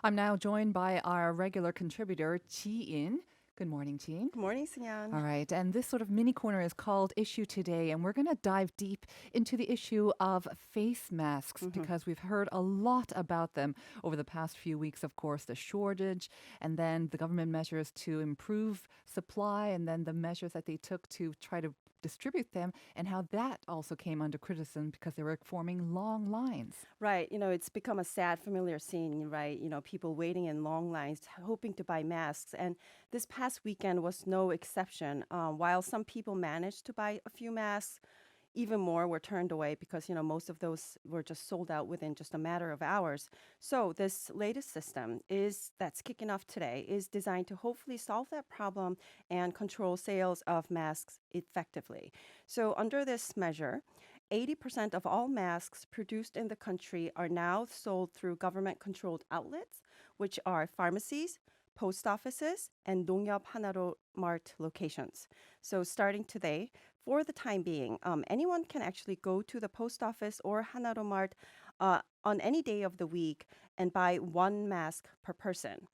I'm now joined by our regular contributor, Ji-in. Good morning, Ji-in. Good morning, Sinyan. All right, and this sort of mini corner is called Issue Today, and we're going to dive deep into the issue of face masks because we've heard a lot about them over the past few weeks, of course, the shortage, and then the government measures to improve supply, and then the measures that they took to try to distribute them, and how that also came under criticism because they were forming long lines. Right, it's become a sad, familiar scene, right? People waiting in long lines, hoping to buy masks. And this past weekend was no exception. While some people managed to buy a few masks, even more were turned away because, most of those were just sold out within just a matter of hours. So this latest system that's kicking off today is designed to hopefully solve that problem and control sales of masks effectively. So under this measure, 80% of all masks produced in the country are now sold through government-controlled outlets, which are pharmacies, post offices, and 농협 하나로 mart locations. So starting today, for the time being, anyone can actually go to the post office or 하나로 mart on any day of the week and buy one mask per person.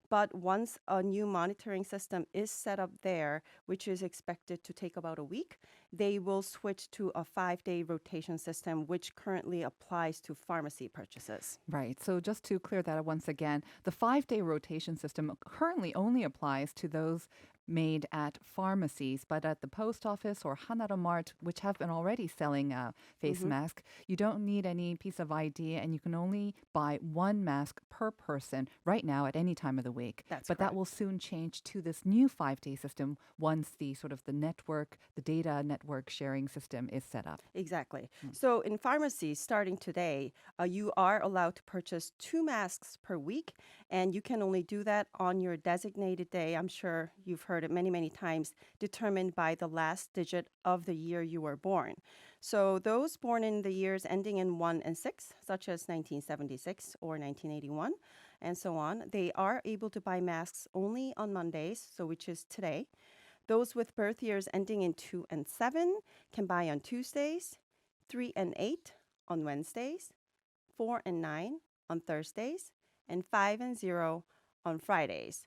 But once a new monitoring system is set up there, which is expected to take about a week, they will switch to a 5-day rotation system, which currently applies to pharmacy purchases. Right. So just to clear that up once again, the 5-day rotation system currently only applies to those made at pharmacies, but at the post office or Hanara Mart, which have been already selling a face mask, you don't need any piece of ID and you can only buy one mask per person right now at any time of the week. That's but correct. that will soon change to this new 5-day system once the sort of the network, the data network sharing system is set up. Exactly. So in pharmacies, starting today, you are allowed to purchase 2 masks per week, and you can only do that on your designated day. I'm sure you've heard it many, many times, determined by the last digit of the year you were born. So those born in the years ending in 1 and 6, such as 1976 or 1981, and so on, they are able to buy masks only on Mondays, so which is today. Those with birth years ending in 2 and 7 can buy on Tuesdays, 3 and 8 on Wednesdays, 4 and 9 on Thursdays, and 5 and 0 on Fridays.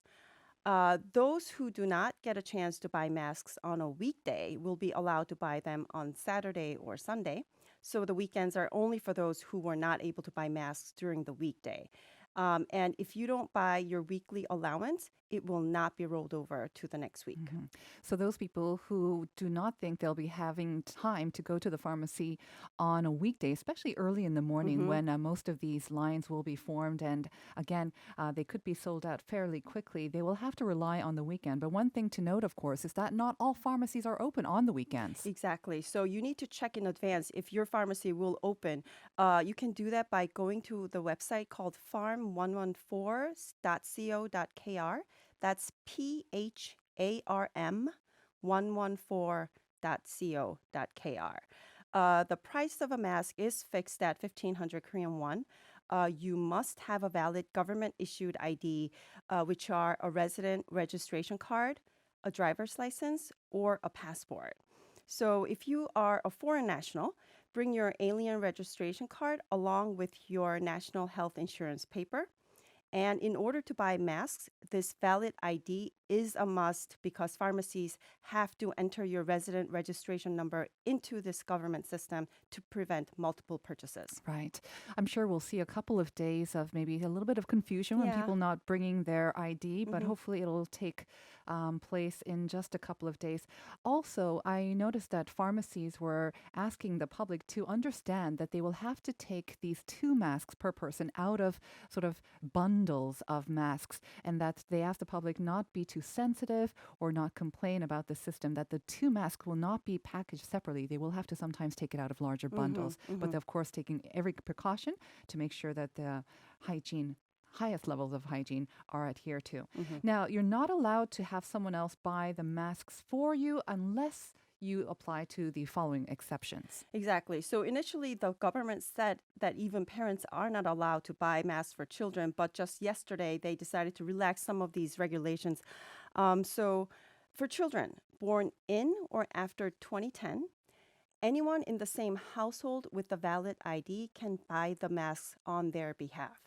Those who do not get a chance to buy masks on a weekday will be allowed to buy them on Saturday or Sunday. So the weekends are only for those who were not able to buy masks during the weekday. And if you don't buy your weekly allowance, it will not be rolled over to the next week. So those people who do not think they'll be having time to go to the pharmacy on a weekday, especially early in the morning when most of these lines will be formed, and again, they could be sold out fairly quickly, they will have to rely on the weekend. But one thing to note, of course, is that not all pharmacies are open on the weekends. Exactly. So you need to check in advance if your pharmacy will open. You can do that by going to the website called farm114.co.kr. That's PHARM114.co.kr. The price of a mask is fixed at 1,500 Korean won. You must have a valid government-issued ID, which are a resident registration card, a driver's license, or a passport. So if you are a foreign national, bring your alien registration card along with your national health insurance paper. And in order to buy masks, this valid ID is a must because pharmacies have to enter your resident registration number into this government system to prevent multiple purchases. Right. I'm sure we'll see a couple of days of maybe a little bit of confusion when Yeah. people not bringing their ID, but hopefully it'll take place in just a couple of days. Also, I noticed that pharmacies were asking the public to understand that they will have to take these 2 masks per person out of sort of bundles of masks, and that they asked the public not be too sensitive or not complain about the system, that the 2 masks will not be packaged separately. They will have to sometimes take it out of larger bundles, but of course taking every precaution to make sure that the highest levels of hygiene are adhered to. Now, you're not allowed to have someone else buy the masks for you unless you apply to the following exceptions. Exactly. So initially, the government said that even parents are not allowed to buy masks for children, but just yesterday, they decided to relax some of these regulations. So for children born in or after 2010, anyone in the same household with a valid ID can buy the masks on their behalf.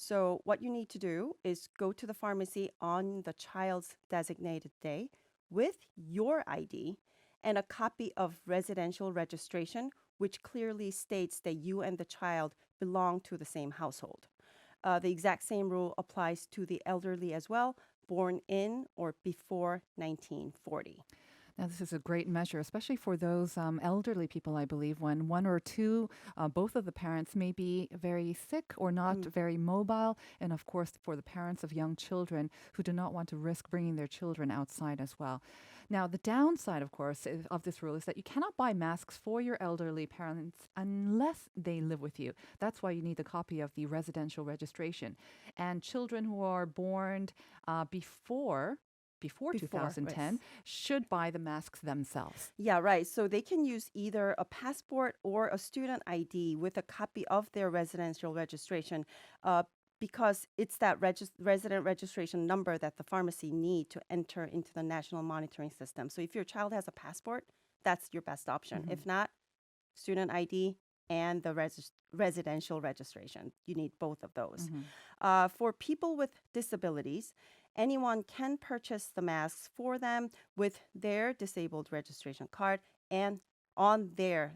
So what you need to do is go to the pharmacy on the child's designated day with your ID and a copy of residential registration, which clearly states that you and the child belong to the same household. The exact same rule applies to the elderly as well, born in or before 1940. Now, this is a great measure, especially for those elderly people, I believe, when one or two, both of the parents may be very sick or not very mobile. And of course, for the parents of young children who do not want to risk bringing their children outside as well. Now, the downside, of course, of this rule is that you cannot buy masks for your elderly parents unless they live with you. That's why you need a copy of the residential registration. And children who are born before Before, 2010 should buy the masks themselves. Yeah, right. So they can use either a passport or a student ID with a copy of their residential registration because it's that resident registration number that the pharmacy need to enter into the national monitoring system. So if your child has a passport, that's your best option. If not, student ID and the residential registration. You need both of those. For people with disabilities, anyone can purchase the masks for them with their disabled registration card and on the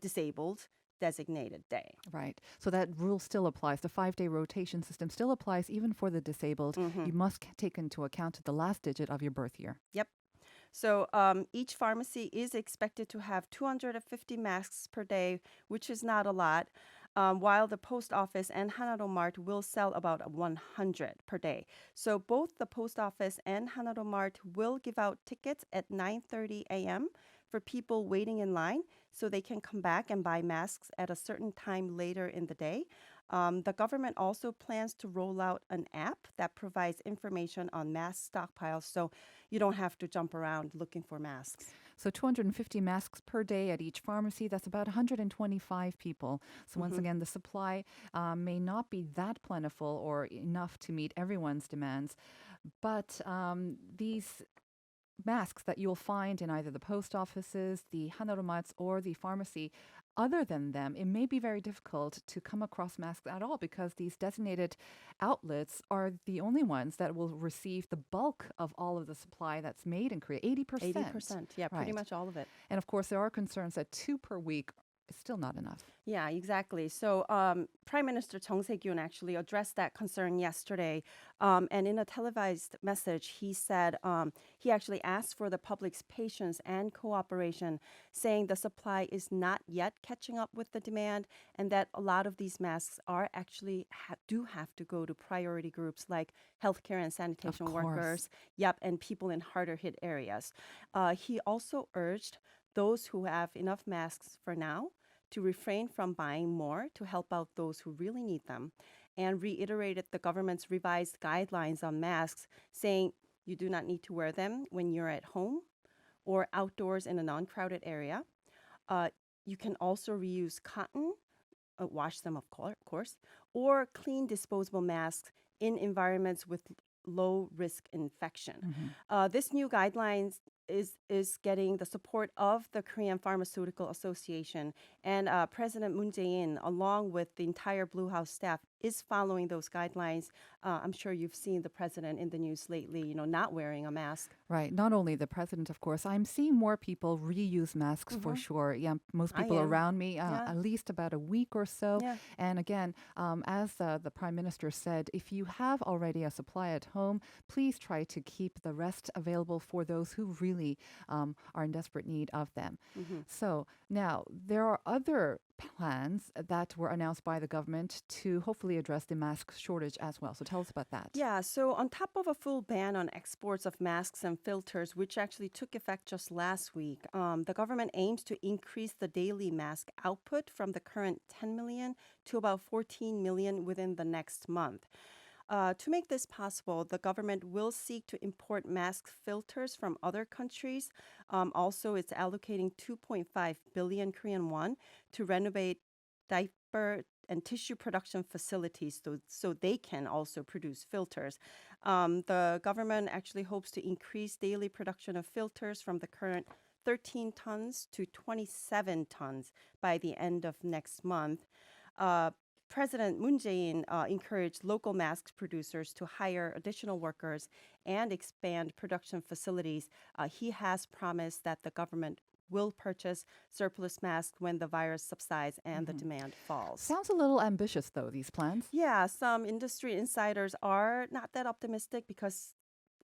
disabled designated day. Right. So that rule still applies. The 5-day rotation system still applies even for the disabled. You must take into account the last digit of your birth year. Yep. So each pharmacy is expected to have 250 masks per day, which is not a lot, while the post office and Hanado Mart will sell about 100 per day. So both the post office and Hanado Mart will give out tickets at 9:30 a.m. for people waiting in line so they can come back and buy masks at a certain time later in the day. The government also plans to roll out an app that provides information on mask stockpiles so you don't have to jump around looking for masks. So 250 masks per day at each pharmacy, that's about 125 people. So once again, the supply may not be that plentiful or enough to meet everyone's demands. But these masks that you'll find in either the post offices, the Hanaromats, or the pharmacy, other than them, it may be very difficult to come across masks at all because these designated outlets are the only ones that will receive the bulk of all of the supply that's made in Korea, 80%. 80%, yeah, pretty Right. much all of it. And of course, there are concerns that 2 per week is still not enough. Yeah, exactly. So Prime Minister Chung Se-kyun actually addressed that concern yesterday. And in a televised message, he said he actually asked for the public's patience and cooperation, saying the supply is not yet catching up with the demand and that a lot of these masks are actually do have to go to priority groups like healthcare and sanitation course. workers, and people in harder hit areas. He also urged those who have enough masks for now to refrain from buying more to help out those who really need them, and reiterated the government's revised guidelines on masks, saying you do not need to wear them when you're at home or outdoors in a non-crowded area. You can also reuse cotton, wash them of course, or clean disposable masks in environments with low risk infection. This new guidelines is getting the support of the Korean Pharmaceutical Association, and President Moon Jae-in, along with the entire Blue House staff, is following those guidelines. I'm sure you've seen the president in the news lately, not wearing a mask. Right. Not only the president, of course. I'm seeing more people reuse masks for sure. Yeah, most people am. around me, at least about a week or so. Yeah. And again, as the prime minister said, if you have already a supply at home, please try to keep the rest available for those who really are in desperate need of them. So now there are other plans that were announced by the government to hopefully address the mask shortage as well. So tell us about that. Yeah, so on top of a full ban on exports of masks and filters, which actually took effect just last week, the government aims to increase the daily mask output from the current 10 million to about 14 million within the next month. To make this possible, the government will seek to import mask filters from other countries. Also, it's allocating 2.5 billion Korean won to renovate diaper and tissue production facilities so they can also produce filters. The government actually hopes to increase daily production of filters from the current 13 tons to 27 tons by the end of next month. President Moon Jae-in encouraged local mask producers to hire additional workers and expand production facilities. He has promised that the government will purchase surplus masks when the virus subsides and the demand falls. Sounds a little ambitious, though, these plans. Yeah, some industry insiders are not that optimistic because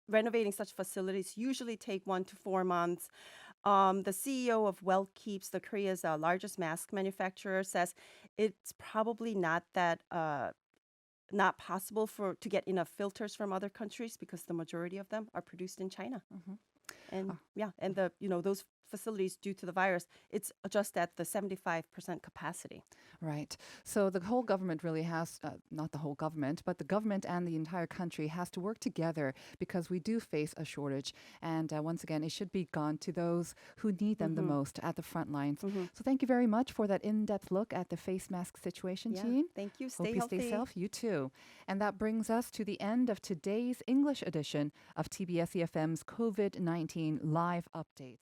renovating such facilities usually take 1 to 4 months. The CEO of Wellkeeps, the Korea's largest mask manufacturer, says it's probably not that not possible to get enough filters from other countries because the majority of them are produced in China. And and those facilities due to the virus, it's just at the 75% capacity. Right. So the whole government really has, not the whole government, but the government and the entire country has to work together because we do face a shortage. And once again, it should be gone to those who need them the most at the front lines. So thank you very much for that in-depth look at the face mask situation, Jean. Thank you. Hope Stay you healthy. stay safe. You too. And that brings us to the end of today's English edition of TBS EFM's COVID-19 live updates.